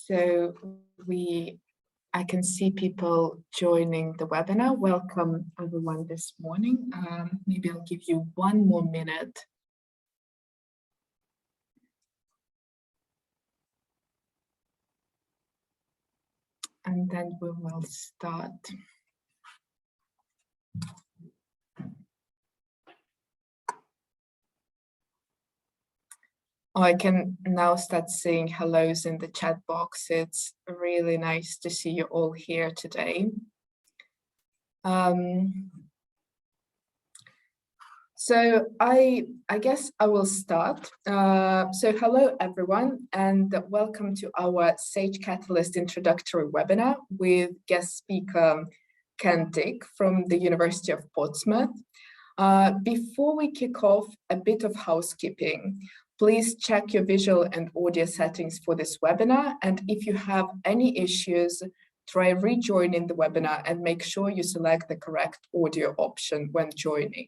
So I can see people joining the webinar. Welcome everyone this morning. Maybe I'll give you one more minute. And then we will start. Oh, I can now start seeing hellos in the chat box. It's really nice to see you all here today. So I guess I will start. So hello everyone, and welcome to our Sage Catalyst introductory webinar with guest speaker Ken Dick from the University of Portsmouth. Before we kick off, a bit of housekeeping. Please check your visual and audio settings for this webinar, and if you have any issues, try rejoining the webinar and make sure you select the correct audio option when joining.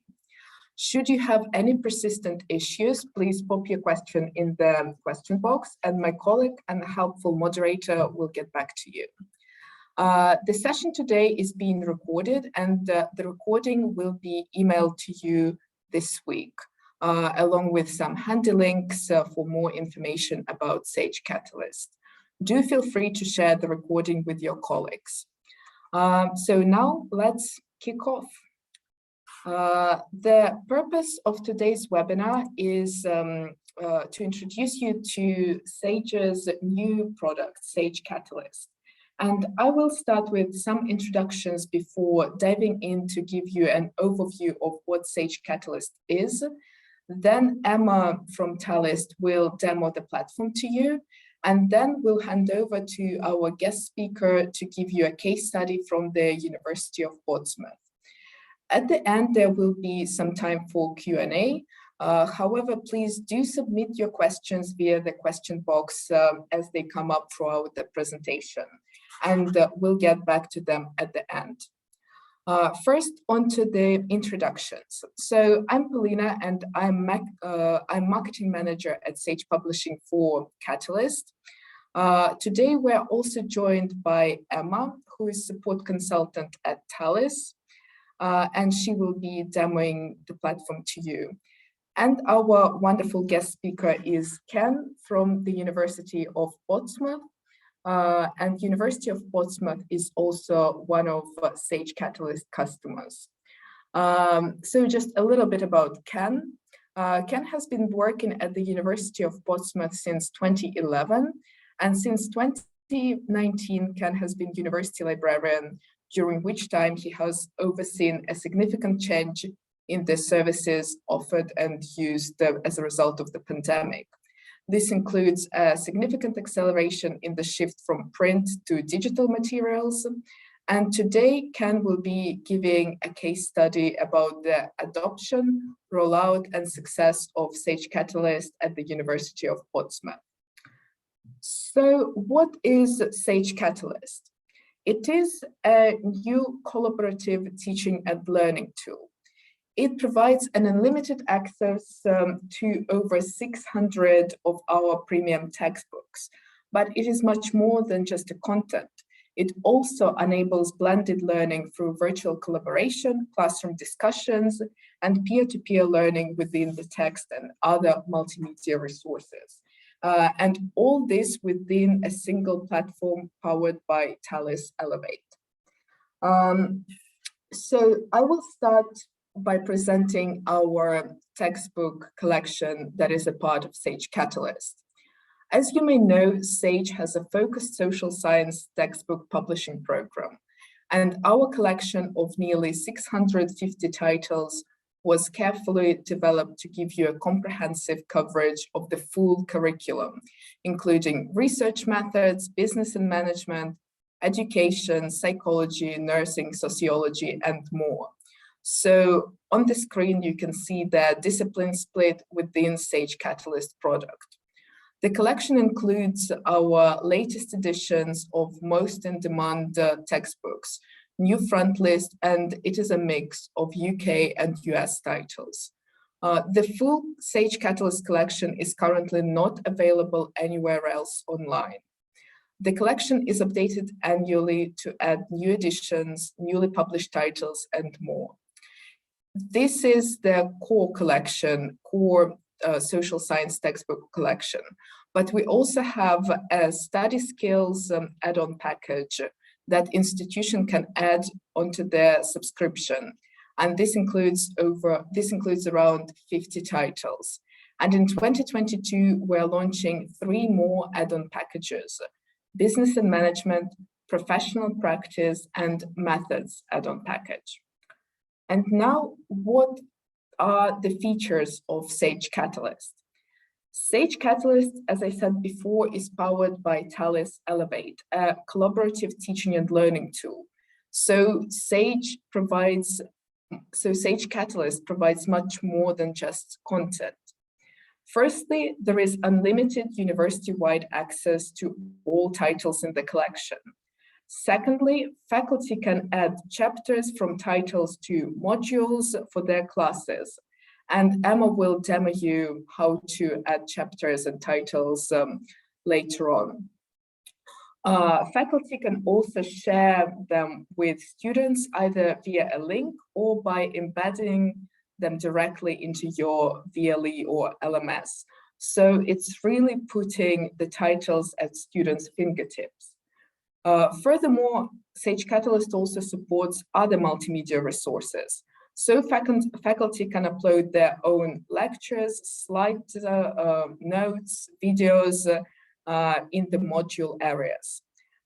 Should you have any persistent issues, please pop your question in the question box and my colleague and helpful moderator will get back to you. The session today is being recorded and the recording will be emailed to you this week, along with some handy links for more information about Sage Catalyst. Do feel free to share the recording with your colleagues. So now let's kick off. The purpose of today's webinar is to introduce you to Sage's new product, Sage Catalyst. And I will start with some introductions before diving in to give you an overview of what Sage Catalyst is. Then Emma from Talis will demo the platform to you. And then we'll hand over to our guest speaker to give you a case study from the University of Portsmouth. At the end, there will be some time for Q&A. However, please do submit your questions via the question box as they come up throughout the presentation, and we'll get back to them at the end. First, on to the introductions. So I'm Polina, and I'm marketing manager at Sage Publishing for Catalyst. Today, we're also joined by Emma, who is support consultant at Talis. And she will be demoing the platform to you. And our wonderful guest speaker is Ken from the University of Portsmouth. And University of Portsmouth is also one of Sage Catalyst customers. So just a little bit about Ken. Ken has been working at the University of Portsmouth since 2011. And since 2019, Ken has been university librarian, during which time he has overseen a significant change in the services offered and used as a result of the pandemic. This includes a significant acceleration in the shift from print to digital materials. And today, Ken will be giving a case study about the adoption, rollout, and success of Sage Catalyst at the University of Portsmouth. So what is Sage Catalyst? It is a new collaborative teaching and learning tool. It provides an unlimited access to over 600 of our premium textbooks, but it is much more than just a content. It also enables blended learning through virtual collaboration, classroom discussions, and peer-to-peer learning within the text and other multimedia resources. And all this within a single platform powered by Talis Elevate. So I will start by presenting our textbook collection that is a part of Sage Catalyst. As you may know, Sage has a focused social science textbook publishing program, and our collection of nearly 650 titles was carefully developed to give you a comprehensive coverage of the full curriculum, including research methods, business and management, education, psychology, nursing, sociology, and more. So on the screen, you can see the discipline split within Sage Catalyst product. The collection includes our latest editions of most in-demand textbooks, new front list, and it is a mix of UK and US titles. The full Sage Catalyst collection is currently not available anywhere else online. The collection is updated annually to add new editions, newly published titles, and more. This is the core collection, core social science textbook collection, but we also have a study skills add-on package that institution can add onto their subscription. And this includes around 50 titles. And in 2022, we're launching 3 more add-on packages: business and management, professional practice, and methods add-on package. And now, what are the features of Sage Catalyst? Sage Catalyst, as I said before, is powered by Talis Elevate, a collaborative teaching and learning tool. So Sage Catalyst provides much more than just content. Firstly, there is unlimited university-wide access to all titles in the collection. Secondly, faculty can add chapters from titles to modules for their classes. And Emma will demo you how to add chapters and titles later on. Faculty can also share them with students either via a link or by embedding them directly into your VLE or LMS. So it's really putting the titles at students' fingertips. Furthermore, Sage Catalyst also supports other multimedia resources. So faculty can upload their own lectures, slides, notes, videos in the module areas.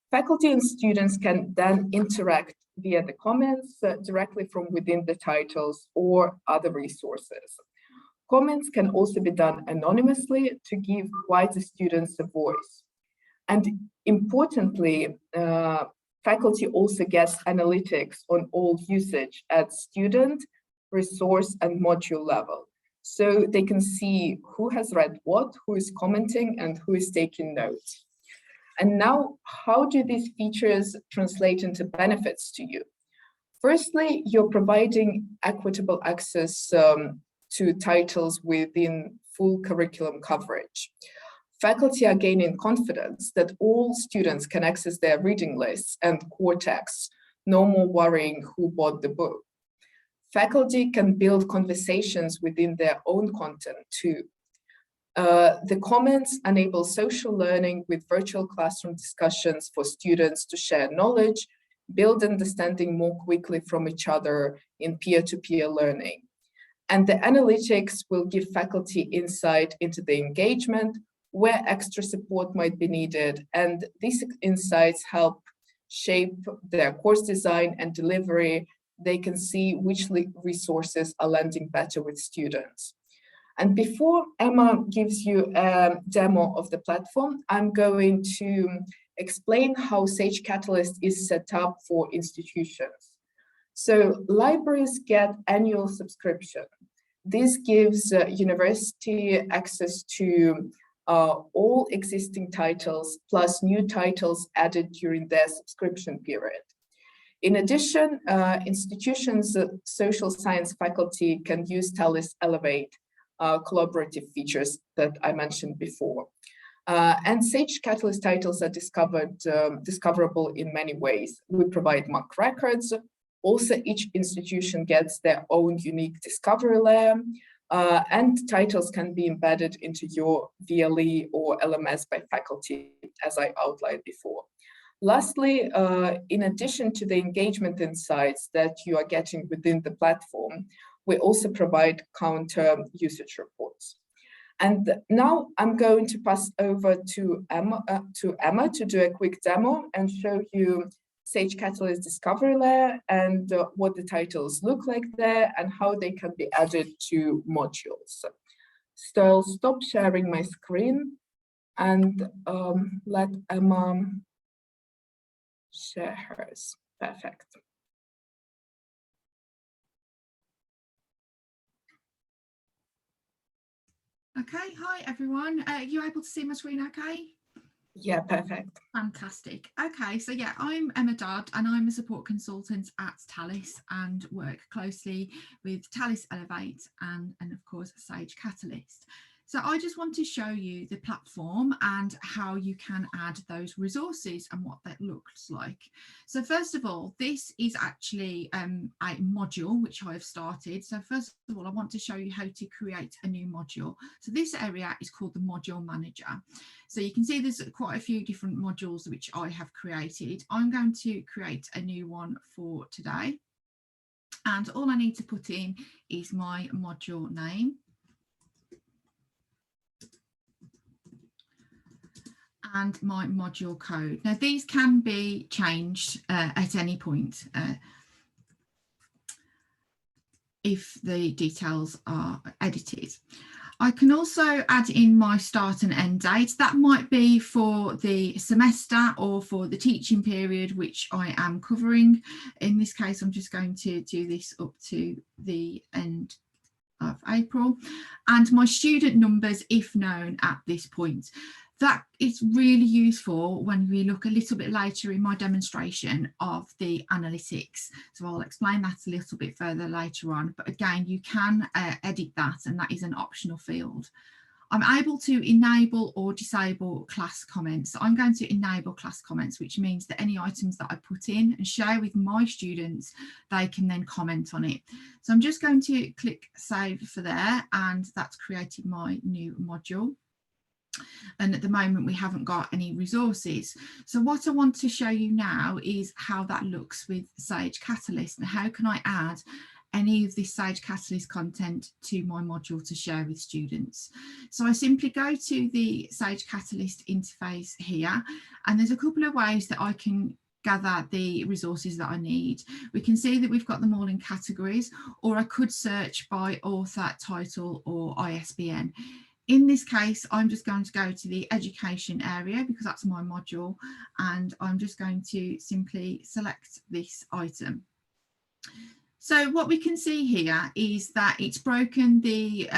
Faculty and students can then interact via the comments directly from within the titles or other resources. Comments can also be done anonymously to give wider students a voice. And importantly, faculty also gets analytics on all usage at student, resource, and module level. So they can see who has read what, who is commenting, and who is taking notes. And now, how do these features translate into benefits to you? Firstly, you're providing equitable access to titles within full curriculum coverage. Faculty are gaining confidence that all students can access their reading lists and core texts, no more worrying who bought the book. Faculty can build conversations within their own content too. The comments enable social learning with virtual classroom discussions for students to share knowledge, build understanding more quickly from each other in peer-to-peer learning. And the analytics will give faculty insight into the engagement, where extra support might be needed, and these insights help shape their course design and delivery. They can see which resources are landing better with students. And before Emma gives you a demo of the platform, I'm going to explain how Sage Catalyst is set up for institutions. So libraries get annual subscription. This gives university access to all existing titles plus new titles added during their subscription period. In addition, institutions' social science faculty can use Talis Elevate collaborative features that I mentioned before. And Sage Catalyst titles are discoverable in many ways. We provide mock records. Also, each institution gets their own unique discovery layer, and titles can be embedded into your VLE or LMS by faculty, as I outlined before. Lastly, in addition to the engagement insights that you are getting within the platform, we also provide counter usage reports. And now I'm going to pass over to Emma to do a quick demo and show you Sage Catalyst discovery layer and what the titles look like there and how they can be added to modules. So I'll stop sharing my screen and let Emma share hers. Perfect. Okay, hi everyone. Are you able to see my screen okay? Yeah, perfect. Fantastic. Okay, so yeah, I'm Emma Dodd and I'm a support consultant at Talis and work closely with Talis Elevate and of course Sage Catalyst. So I just want to show you the platform and how you can add those resources and what that looks like. So first of all, this is actually a module which I have started. So first of all, I want to show you how to create a new module. So this area is called the Module Manager. So you can see there's quite a few different modules which I have created. I'm going to create a new one for today. And all I need to put in is my module name. And my module code. Now these can be changed at any point if the details are edited. I can also add in my start and end date. That might be for the semester or for the teaching period which I am covering. In this case, I'm just going to do this up to the end of April, and my student numbers if known at this point. That is really useful when we look a little bit later in my demonstration of the analytics. So I'll explain that a little bit further later on. But again, you can edit that, and that is an optional field. I'm able to enable or disable class comments. So I'm going to enable class comments, which means that any items that I put in and share with my students, they can then comment on it. So I'm just going to click save for there, and that's created my new module. And at the moment we haven't got any resources. So what I want to show you now is how that looks with Sage Catalyst, and how can I add any of this Sage Catalyst content to my module to share with students. So I simply go to the Sage Catalyst interface here, and there's a couple of ways that I can gather the resources that I need. We can see that we've got them all in categories, or I could search by author, title, or ISBN. In this case, I'm just going to go to the education area because that's my module, and I'm just going to simply select this item. So what we can see here is that it's broken the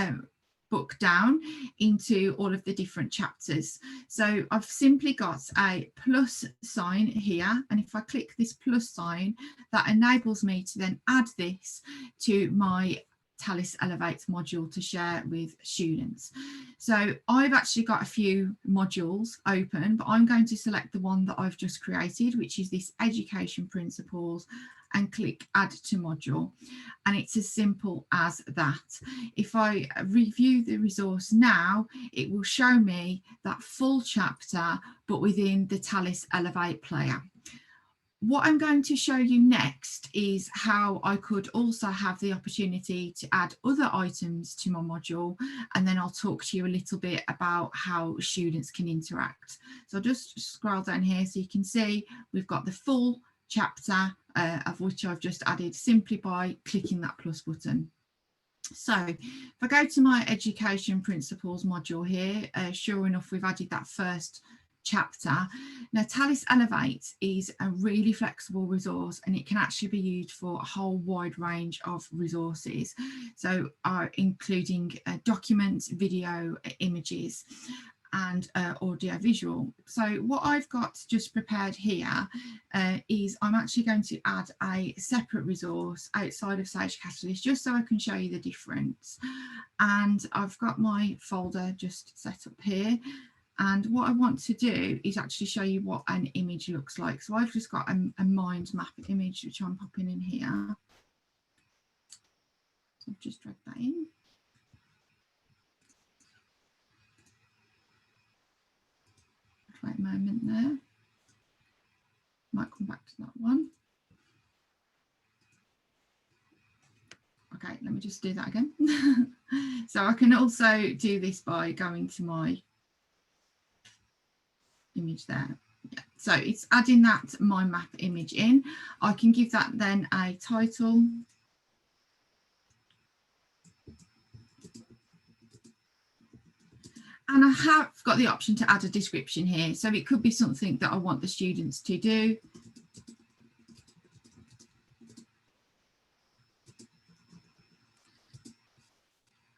book down into all of the different chapters. So I've simply got a plus sign here, and if I click this plus sign, that enables me to then add this to my Talis Elevate module to share with students. So I've actually got a few modules open, but I'm going to select the one that I've just created, which is this education principles, and click add to module. And it's as simple as that. If I review the resource now, it will show me that full chapter, but within the Talis Elevate player. What I'm going to show you next is how I could also have the opportunity to add other items to my module, and then I'll talk to you a little bit about how students can interact. So I'll just scroll down here so you can see we've got the full chapter of which I've just added simply by clicking that plus button. So if I go to my education principles module here, sure enough, we've added that first chapter. Now Talis Elevate is a really flexible resource, and it can actually be used for a whole wide range of resources, so including documents, video, images, and audio visual. So what I've got just prepared here is I'm actually going to add a separate resource outside of Sage Catalyst just so I can show you the difference. And I've got my folder just set up here. And what I want to do is actually show you what an image looks like. So I've just got a mind map image, which I'm popping in here. So I've just dragged that in. Wait a moment there. Might come back to that one. Okay, let me just do that again. So I can also do this by going to my image there. Yeah. So it's adding that mind map image in. I can give that then a title. And I have got the option to add a description here. So it could be something that I want the students to do.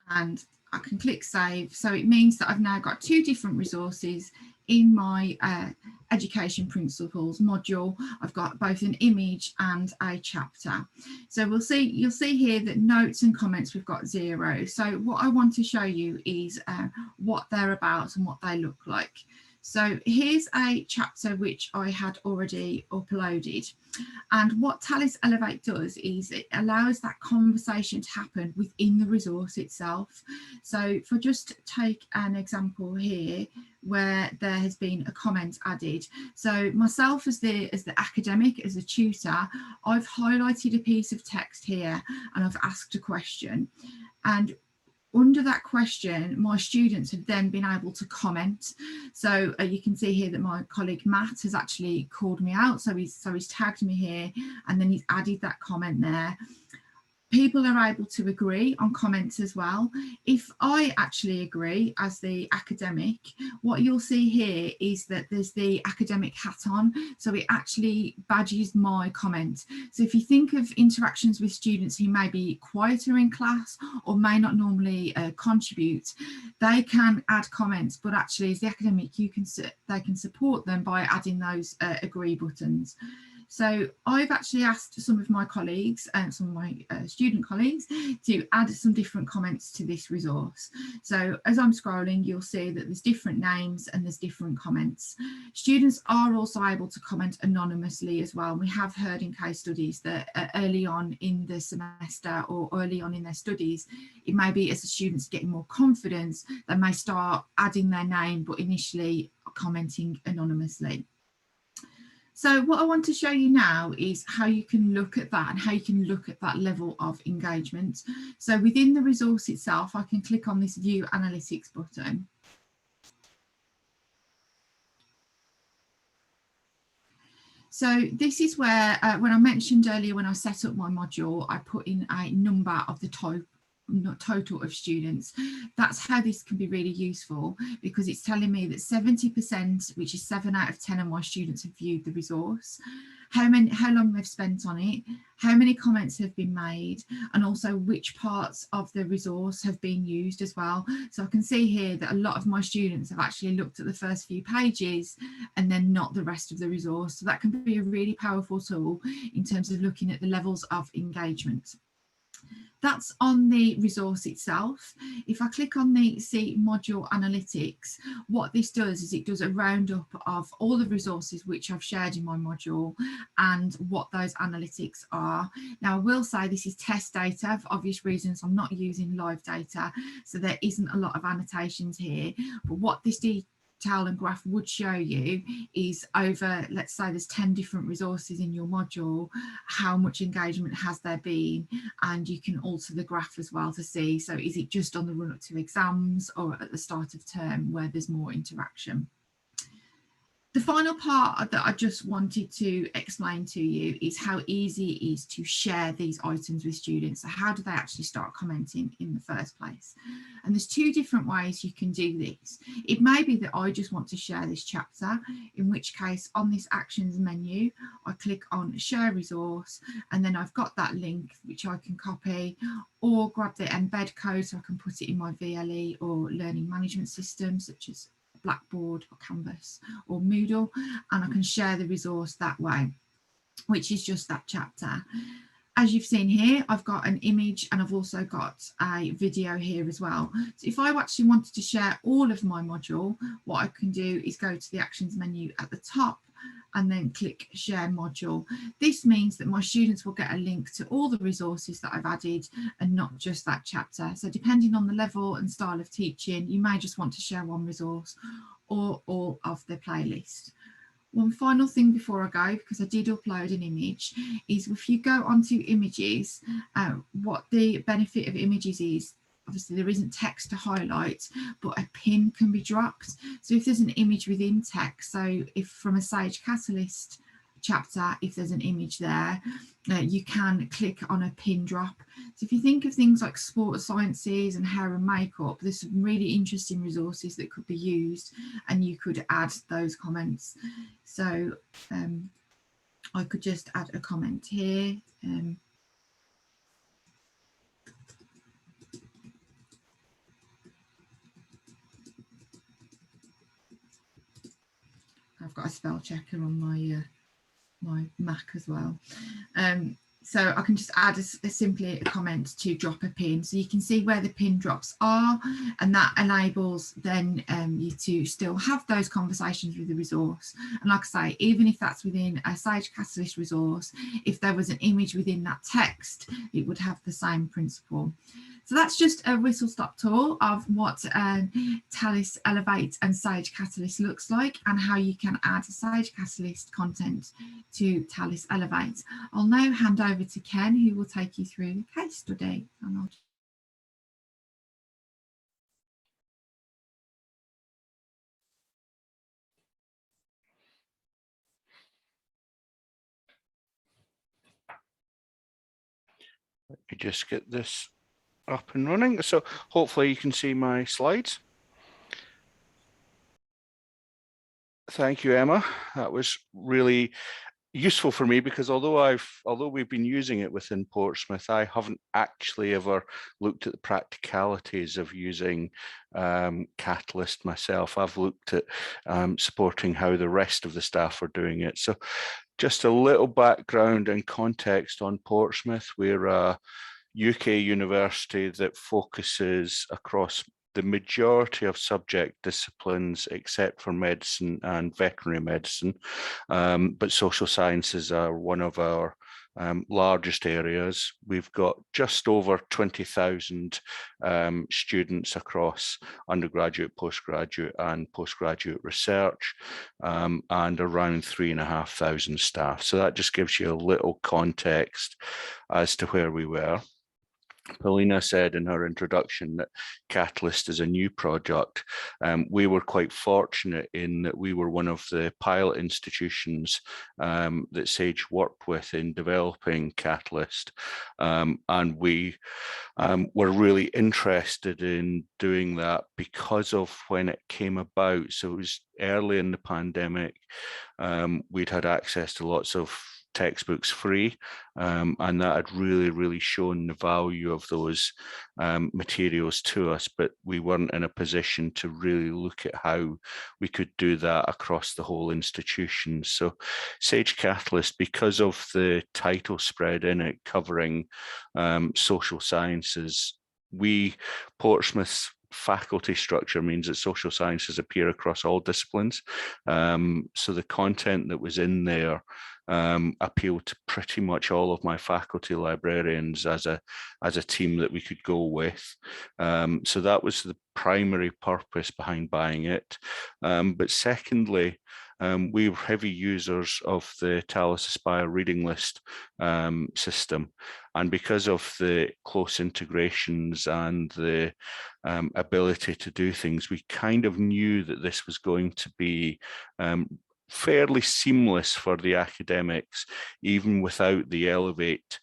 And I can click save. So it means that I've now got two different resources in my education principles module, I've got both an image and a chapter. So you'll see here that notes and comments, we've got 0. So what I want to show you is what they're about and what they look like. So here's a chapter which I had already uploaded. And what Talis Elevate does is it allows that conversation to happen within the resource itself. So if I just take an example here where there has been a comment added. So myself as the academic, as a tutor, I've highlighted a piece of text here and I've asked a question. And under that question, my students have then been able to comment. So you can see here that my colleague Matt has actually called me out. So he's tagged me here and then he's added that comment there. People are able to agree on comments as well. If I actually agree as the academic, what you'll see here is that there's the academic hat on, so it actually badges my comment. So if you think of interactions with students who may be quieter in class or may not normally contribute, they can add comments, but actually as the academic, they can support them by adding those agree buttons. So I've actually asked some of my colleagues and some of my student colleagues to add some different comments to this resource. So as I'm scrolling, you'll see that there's different names and there's different comments. Students are also able to comment anonymously as well. We have heard in case studies that early on in the semester or early on in their studies, it may be as the students getting more confidence, they may start adding their name, but initially commenting anonymously. So what I want to show you now is how you can look at that and how you can look at that level of engagement. So within the resource itself, I can click on this View Analytics button. So this is where, when I mentioned earlier, when I set up my module, I put in a number of the total of students. That's how this can be really useful, because it's telling me that 70%, which is 7 out of 10 of my students, have viewed the resource, how long they've spent on it, how many comments have been made, and also which parts of the resource have been used as well. So I can see here that a lot of my students have actually looked at the first few pages and then not the rest of the resource. So that can be a really powerful tool in terms of looking at the levels of engagement. That's on the resource itself. If I click on the See Module Analytics, what this does is it does a roundup of all the resources which I've shared in my module and what those analytics are. Now, I will say this is test data for obvious reasons. I'm not using live data, so there isn't a lot of annotations here. But what this detail and graph would show you is over, let's say there's 10 different resources in your module, how much engagement has there been, and you can alter the graph as well to see, so is it just on the run up to exams or at the start of term where there's more interaction. The final part that I just wanted to explain to you is how easy it is to share these items with students. So how do they actually start commenting in the first place? And there's 2 different ways you can do this. It may be that I just want to share this chapter, in which case on this actions menu, I click on share resource, and then I've got that link which I can copy or grab the embed code so I can put it in my VLE or learning management system such as Blackboard or Canvas or Moodle, and I can share the resource that way, which is just that chapter. As you've seen here, I've got an image and I've also got a video here as well. So if I actually wanted to share all of my module, what I can do is go to the actions menu at the top and then click share module. This means that my students will get a link to all the resources that I've added and not just that chapter. So depending on the level and style of teaching, you may just want to share one resource or all of the playlist. One final thing before I go, because I did upload an image, is if you go onto images, what the benefit of images is, obviously there isn't text to highlight, but a pin can be dropped. So if there's an image within text, so if from a Sage Catalyst chapter, if there's an image there, you can click on a pin drop. So if you think of things like sports sciences and hair and makeup, there's some really interesting resources that could be used and you could add those comments. So I could just add a comment here. spell checker on my my Mac as well. So I can just add simply a comment to drop a pin, so you can see where the pin drops are, and that enables then you to still have those conversations with the resource. And like I say, even if that's within a Sage Catalyst resource, if there was an image within that text, it would have the same principle. So that's just a whistle-stop tour of what Talis Elevate and Sage Catalyst looks like, and how you can add Sage Catalyst content to Talis Elevate. I'll now hand over to Ken, who will take you through the case study. Let me just get this up and running. So hopefully you can see my slides. Thank you, Emma. That was really useful for me, because although we've been using it within Portsmouth, I haven't actually ever looked at the practicalities of using Catalyst myself. I've looked at supporting how the rest of the staff are doing it. So just a little background and context on Portsmouth. We're a UK university that focuses across the majority of subject disciplines, except for medicine and veterinary medicine, but social sciences are one of our largest areas. We've got just over 20,000 students across undergraduate, postgraduate and postgraduate research, and around 3,500 staff. So that just gives you a little context as to where we were. Paulina said in her introduction that Catalyst is a new project. We were quite fortunate in that we were one of the pilot institutions that Sage worked with in developing Catalyst, and we were really interested in doing that because of when it came about. So it was early in the pandemic. We'd had access to lots of textbooks free, and that had really shown the value of those materials to us, but we weren't in a position to really look at how we could do that across the whole institution. So Sage Catalyst, because of the title spread in it covering social sciences, Portsmouth's faculty structure means that social sciences appear across all disciplines. So the content that was in there appealed to pretty much all of my faculty librarians as a team that we could go with. So that was the primary purpose behind buying it. But secondly, we were heavy users of the Talis Aspire reading list system. And because of the close integrations and the ability to do things, we kind of knew that this was going to be fairly seamless for the academics, even without the Elevate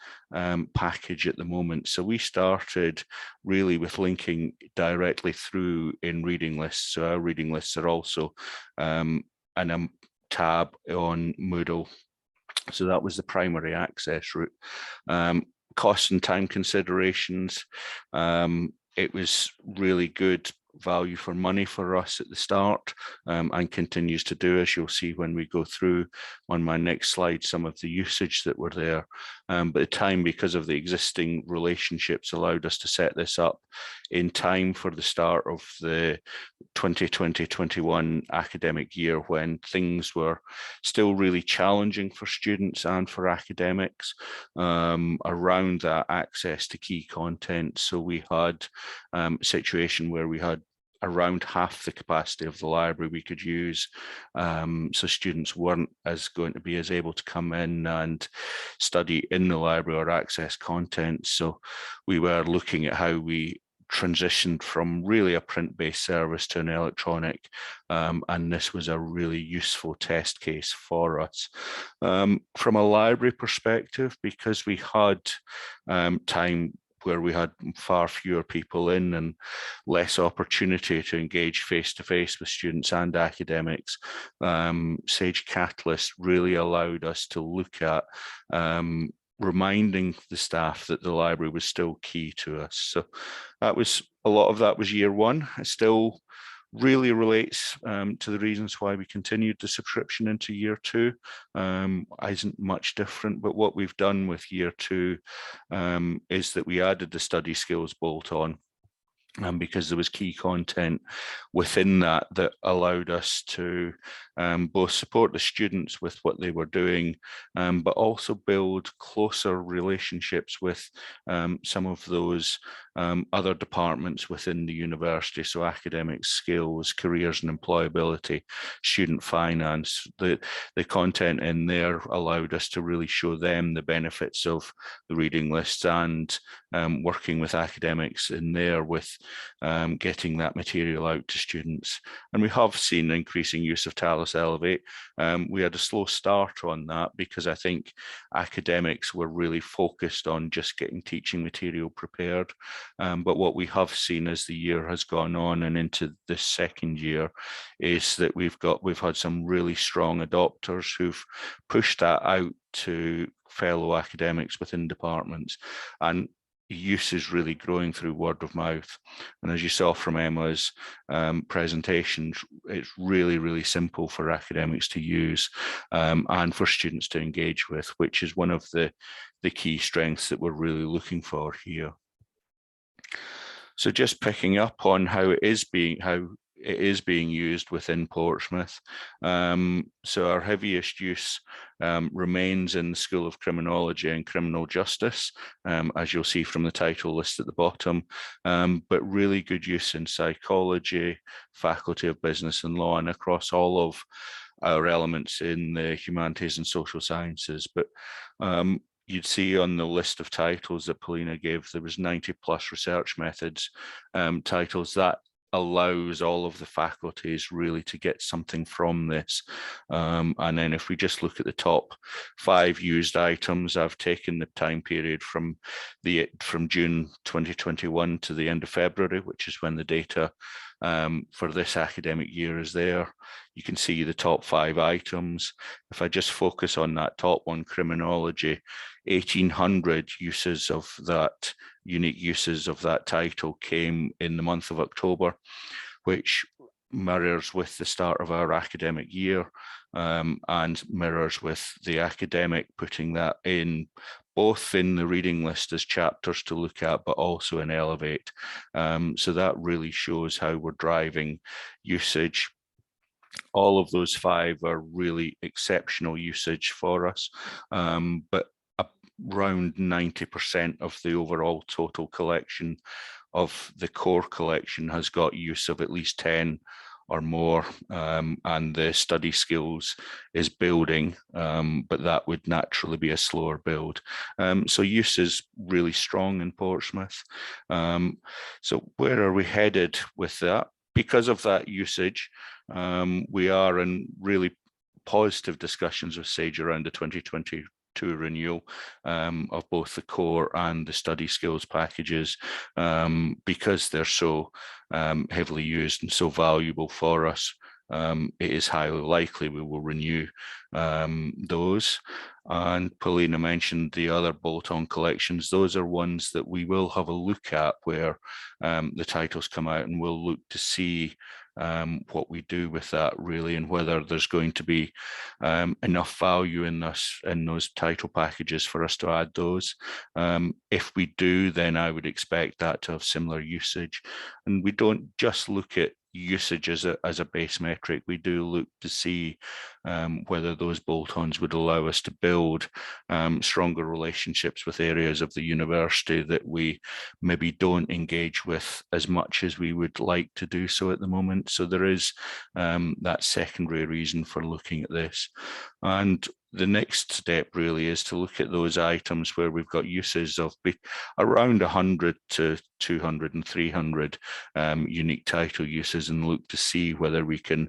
package at the moment. So we started really with linking directly through in reading lists. So our reading lists are also in a tab on Moodle. So that was the primary access route. Cost and time considerations, it was really good value for money for us at the start, and continues to do, as you'll see when we go through on my next slide some of the usage that were there. But the time, because of the existing relationships, allowed us to set this up in time for the start of the 2020-21 academic year, when things were still really challenging for students and for academics around that access to key content. So we had a situation where we had around half the capacity of the library we could use. So students weren't going to be as able to come in and study in the library or access content. So we were looking at how we transitioned from really a print-based service to an electronic, and this was a really useful test case for us. From a library perspective, because we had time where we had far fewer people in and less opportunity to engage face-to-face with students and academics, Sage Catalyst really allowed us to look at reminding the staff that the library was still key to us. So that was, a lot of that was year one. Still really relates to the reasons why we continued the subscription into year 2. Isn't much different, but what we've done with year 2 is that we added the study skills bolt-on. Because there was key content within that that allowed us to both support the students with what they were doing, but also build closer relationships with some of those other departments within the university. So academics, skills, careers and employability, student finance, the content in there allowed us to really show them the benefits of the reading lists, and working with academics in there with getting that material out to students. And we have seen increasing use of Talis Elevate. We had a slow start on that because I think academics were really focused on just getting teaching material prepared. But what we have seen as the year has gone on and into this second year is that we've had some really strong adopters who've pushed that out to fellow academics within departments, and use is really growing through word of mouth. And as you saw from Emma's presentation, it's really, really simple for academics to use and for students to engage with, which is one of the key strengths that we're really looking for here. So just picking up on how it is being used within Portsmouth. So our heaviest use remains in the School of Criminology and Criminal Justice, as you'll see from the title list at the bottom, but really good use in psychology, Faculty of Business and Law, and across all of our elements in the humanities and social sciences. But you'd see on the list of titles that Paulina gave, there was 90+ research methods titles. That allows all of the faculties really to get something from this. And then if we just look at the top 5 used items, I've taken the time period from June 2021 to the end of February, which is when the data for this academic year is there. You can see the top 5 items. If I just focus on that top one, criminology, 1,800 uses of that, unique uses of that title came in the month of October, which mirrors with the start of our academic year and mirrors with the academic putting that in both in the reading list as chapters to look at, but also in Elevate. So that really shows how we're driving usage. All of those 5 are really exceptional usage for us, but around 90% of the overall total collection of the core collection has got use of at least 10 or more, and the study skills is building, but that would naturally be a slower build. So use is really strong in Portsmouth. So where are we headed with that? Because of that usage, we are in really positive discussions with Sage around the 2022 renewal of both the core and the study skills packages, because they're so heavily used and so valuable for us. It is highly likely we will renew those. And Paulina mentioned the other bolt-on collections. Those are ones that we will have a look at where the titles come out, and we'll look to see what we do with that really, and whether there's going to be enough value in those title packages for us to add those. If we do, then I would expect that to have similar usage. And we don't just look at usage as a base metric. We do look to see whether those bolt-ons would allow us to build stronger relationships with areas of the university that we maybe don't engage with as much as we would like to do so at the moment. So there is that secondary reason for looking at this. And the next step really is to look at those items where we've got uses of around 100 to 200 and 300 unique title uses, and look to see whether we can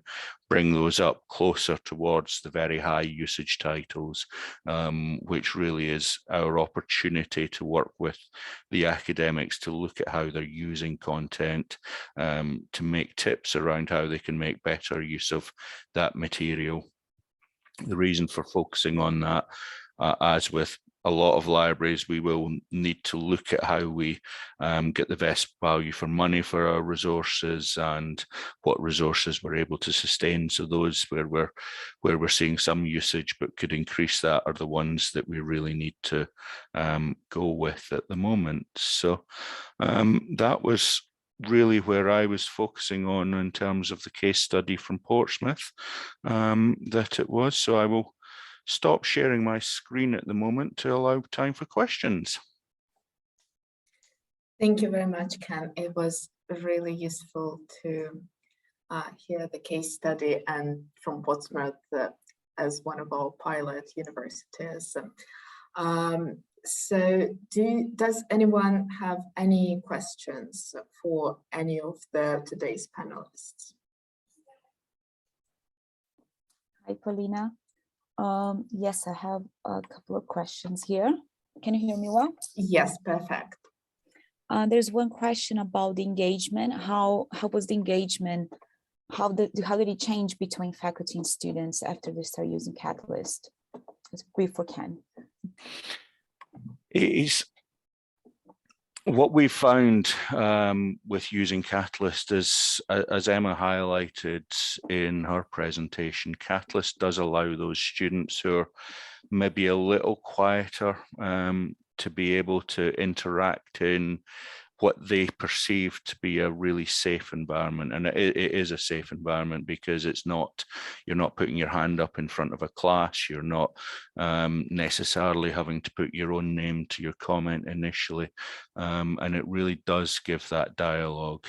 bring those up closer towards the very high usage titles, which really is our opportunity to work with the academics to look at how they're using content, to make tips around how they can make better use of that material. The reason for focusing on that, as with a lot of libraries, we will need to look at how we get the best value for money for our resources and what resources we're able to sustain. So those where we're seeing some usage but could increase that are the ones that we really need to go with at the moment. So that was really where I was focusing on in terms of the case study from Portsmouth, that it was. So I will stop sharing my screen at the moment to allow time for questions. Thank you very much, Ken. It was really useful to hear the case study and from Portsmouth as one of our pilot universities. So does anyone have any questions for any of today's panelists? Hi, Paulina. Yes, I have a couple of questions here. Can you hear me well? Yes, perfect. There's one question about the engagement. How was the engagement? How did it change between faculty and students after they start using Catalyst? It's brief for Ken. It is what we found with using Catalyst is, as Emma highlighted in her presentation, Catalyst does allow those students who are maybe a little quieter to be able to interact in what they perceive to be a really safe environment. And it is a safe environment because you're not putting your hand up in front of a class, you're not necessarily having to put your own name to your comment initially. And it really does give that dialogue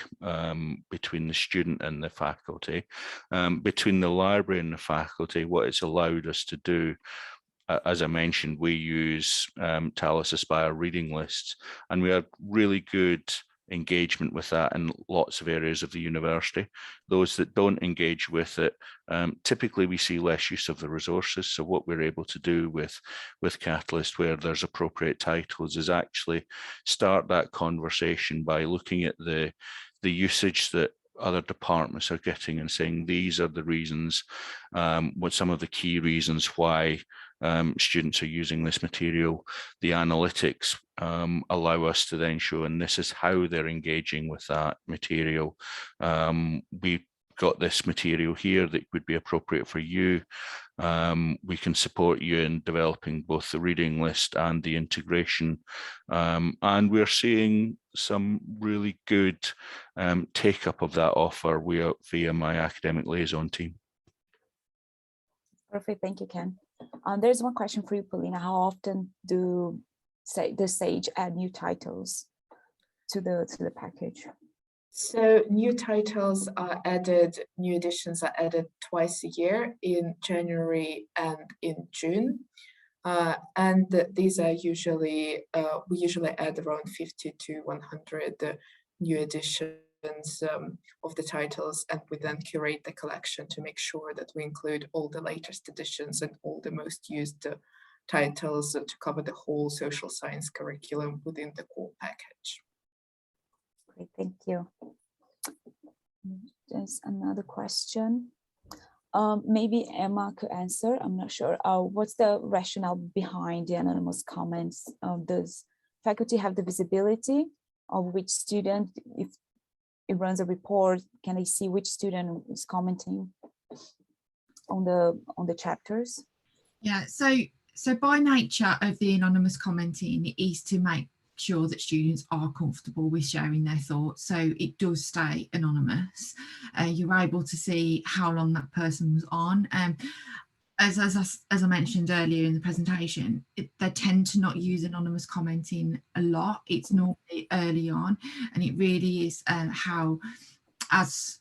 between the student and the faculty. Between the library and the faculty, what it's allowed us to do, as I mentioned, we use Talis Aspire reading lists, and we have really good engagement with that in lots of areas of the university. Those that don't engage with it, typically we see less use of the resources. So what we're able to do with Catalyst, where there's appropriate titles, is actually start that conversation by looking at the usage that other departments are getting and saying, these are the reasons, what some of the key reasons why students are using this material. The analytics allow us to then show, and this is how they're engaging with that material. We've got this material here that would be appropriate for you. We can support you in developing both the reading list and the integration. And we're seeing some really good take up of that offer via my academic liaison team. Perfect, thank you, Ken. There's one question for you, Paulina. How often do the Sage add new titles to the package? So new titles are added, new editions are added twice a year, in January and in June. And these are usually, we usually add around 50 to 100 new editions of the titles, and we then curate the collection to make sure that we include all the latest editions and all the most used titles to cover the whole social science curriculum within the core package. Great, thank you. There's another question. Maybe Emma could answer, I'm not sure. What's the rationale behind the anonymous comments? Does faculty have the visibility of which student, if it runs a report, can they see which student is commenting on the chapters? Yeah, so by nature of the anonymous commenting is to make sure that students are comfortable with sharing their thoughts, so it does stay anonymous. You're able to see how long that person was on. As I mentioned earlier in the presentation, they tend to not use anonymous commenting a lot. It's normally early on, and it really is how, as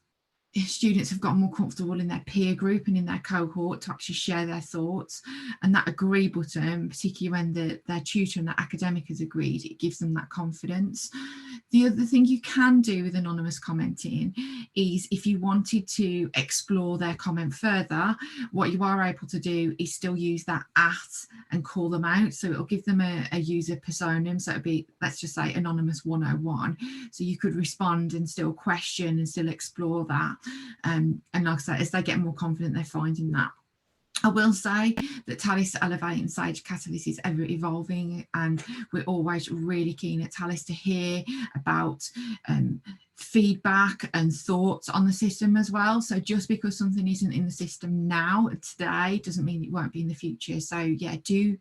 students have gotten more comfortable in their peer group and in their cohort, to actually share their thoughts, and that agree button, particularly when their tutor and their academic has agreed, it gives them that confidence. The other thing you can do with anonymous commenting is, if you wanted to explore their comment further, what you are able to do is still use that @ and call them out. So it'll give them a user personam. So it'll be, let's just say, anonymous 101. So you could respond and still question and still explore that. And like I said, as they get more confident, they're finding that I will say that Talis Elevate and Sage Catalyst is ever evolving, and we're always really keen at Talis to hear about feedback and thoughts on the system as well. So just because something isn't in the system now, today, doesn't mean it won't be in the future. So yeah, do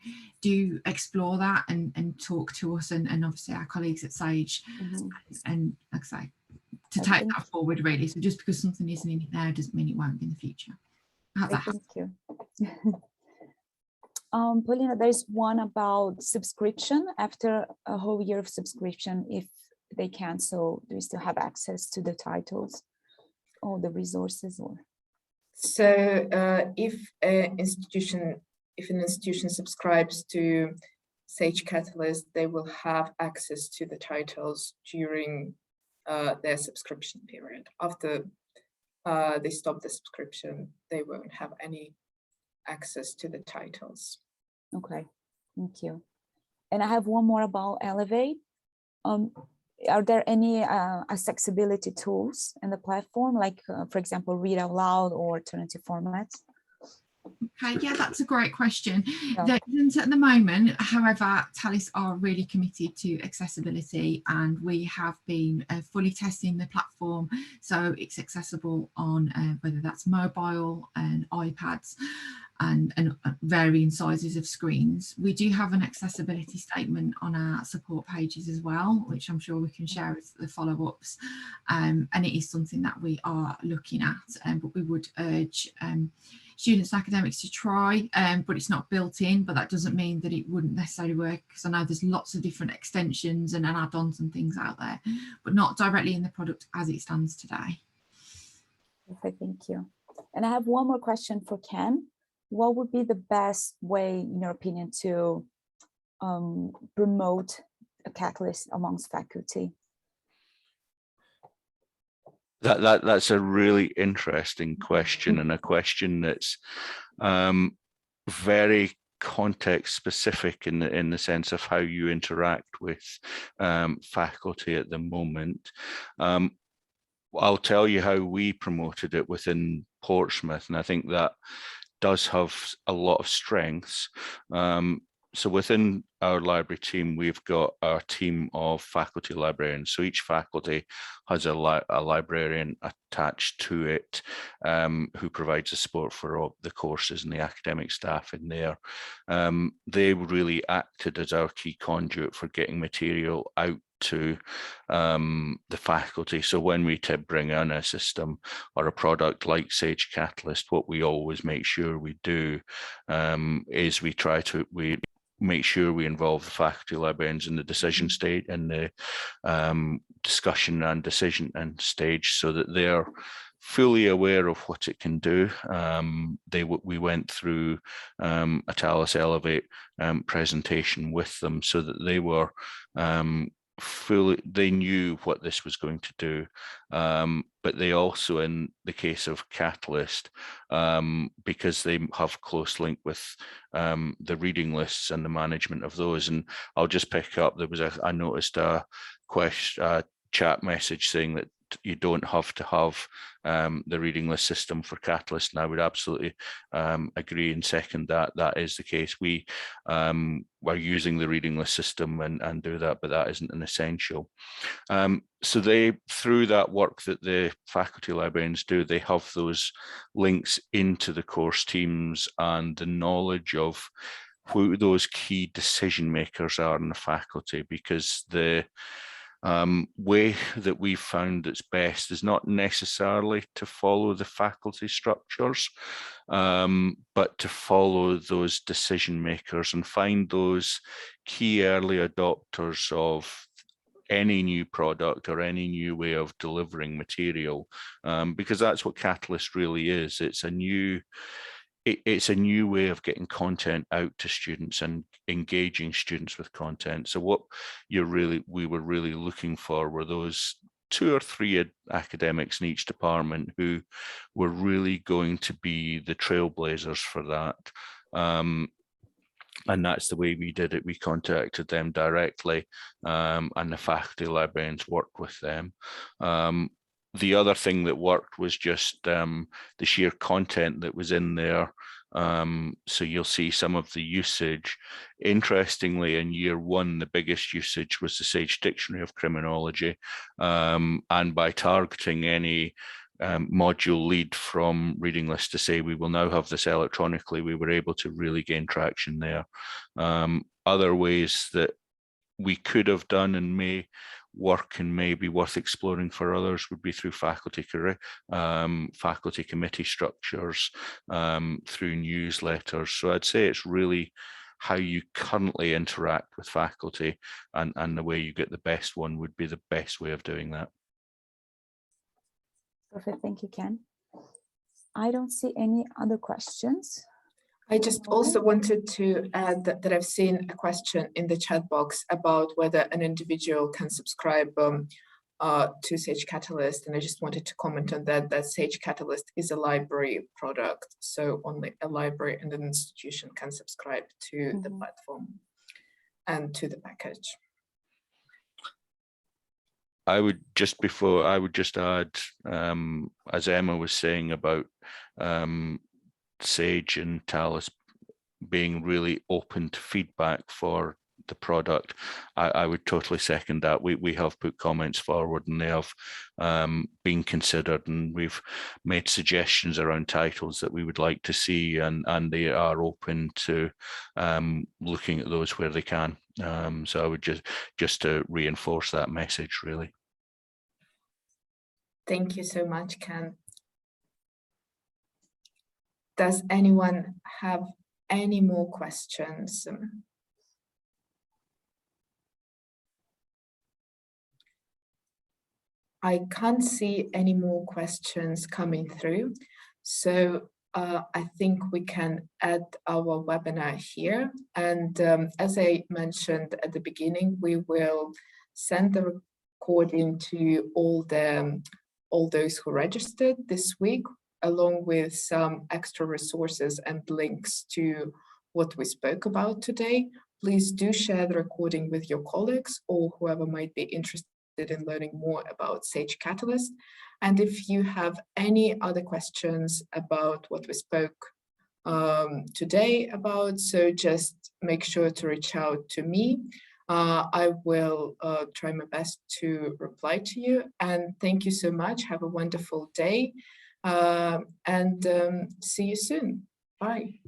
explore that and talk to us and obviously our colleagues at Sage, and like I say, to take that forward really. So just because something isn't in it now doesn't mean it won't be in the future. Thank you. Paulina, there's one about subscription. After a whole year of subscription, if they cancel, do we still have access to the titles or the resources? Or so if an institution subscribes to Sage Catalyst, they will have access to the titles during their subscription period. After they stop the subscription, they won't have any access to the titles. Okay, thank you. And I have one more about Elevate. Are there any accessibility tools in the platform, like for example, read out loud or alternative formats? Okay, yeah, that's a great question. Yeah. There isn't at the moment. However, Talis are really committed to accessibility, and we have been fully testing the platform, so it's accessible on whether that's mobile and iPads and varying sizes of screens. We do have an accessibility statement on our support pages as well, which I'm sure we can share as the follow-ups, and it is something that we are looking at, but we would urge students and academics to try, but it's not built in, but that doesn't mean that it wouldn't necessarily work, because I know there's lots of different extensions and add-ons and things out there, but not directly in the product as it stands today. Okay, thank you. And I have one more question for Ken. What would be the best way, in your opinion, to promote a Catalyst amongst faculty? That's a really interesting question, and a question that's very context specific in the sense of how you interact with faculty at the moment. I'll tell you how we promoted it within Portsmouth, and I think that does have a lot of strengths. So within our library team, we've got our team of faculty librarians. So each faculty has a librarian attached to it, who provides the support for all the courses and the academic staff in there. They really acted as our key conduit for getting material out to the faculty. So when we bring in a system or a product like Sage Catalyst, what we always make sure we do is we make sure we involve the faculty librarians in the decision stage, in the discussion and decision and stage, so that they're fully aware of what it can do. We went through a Talis Elevate presentation with them, so that they were they knew what this was going to do, but they also, in the case of Catalyst, because they have close link with the reading lists and the management of those. And I'll just pick up, there was I noticed a chat message saying that you don't have to have the reading list system for Catalyst, and I would absolutely agree and second that. That is the case. We are using the reading list system and do that, but that isn't an essential. So through that work that the faculty librarians do, they have those links into the course teams and the knowledge of who those key decision makers are in the faculty, because the way that we've found that's best is not necessarily to follow the faculty structures, but to follow those decision makers and find those key early adopters of any new product or any new way of delivering material, because that's what Catalyst really is. It's a new way of getting content out to students and engaging students with content. So what we were really looking for were those 2 or 3 academics in each department who were really going to be the trailblazers for that. And that's the way we did it. We contacted them directly, and the faculty librarians worked with them. The other thing that worked was just the sheer content that was in there So you'll see some of the usage. Interestingly, in year one, the biggest usage was the Sage Dictionary of Criminology. And by targeting any module lead from reading list to say we will now have this electronically, we were able to really gain traction there. Other ways that we could have done and may work and may be worth exploring for others would be through faculty committee structures, through newsletters. So I'd say it's really how you currently interact with faculty, and the way you get the best one would be the best way of doing that. Perfect, thank you, Ken. I don't see any other questions. I just also wanted to add that I've seen a question in the chat box about whether an individual can subscribe to Sage Catalyst, and I just wanted to comment on that, that Sage Catalyst is a library product, so only a library and an institution can subscribe to the platform and to the package. I would just add, as Emma was saying about Sage and Talis being really open to feedback for the product, I would totally second that. We have put comments forward and they have been considered, and we've made suggestions around titles that we would like to see, and they are open to looking at those where they can. So I would just to reinforce that message, really. Thank you so much, Ken. Does anyone have any more questions? I can't see any more questions coming through, so I think we can end our webinar here. And as I mentioned at the beginning, we will send the recording to all those who registered this week, along with some extra resources and links to what we spoke about today. Please do share the recording with your colleagues or whoever might be interested in learning more about Sage Catalyst. And if you have any other questions about what we spoke today about, so just make sure to reach out to me. I will try my best to reply to you. And thank you so much. Have a wonderful day. And see you soon. Bye.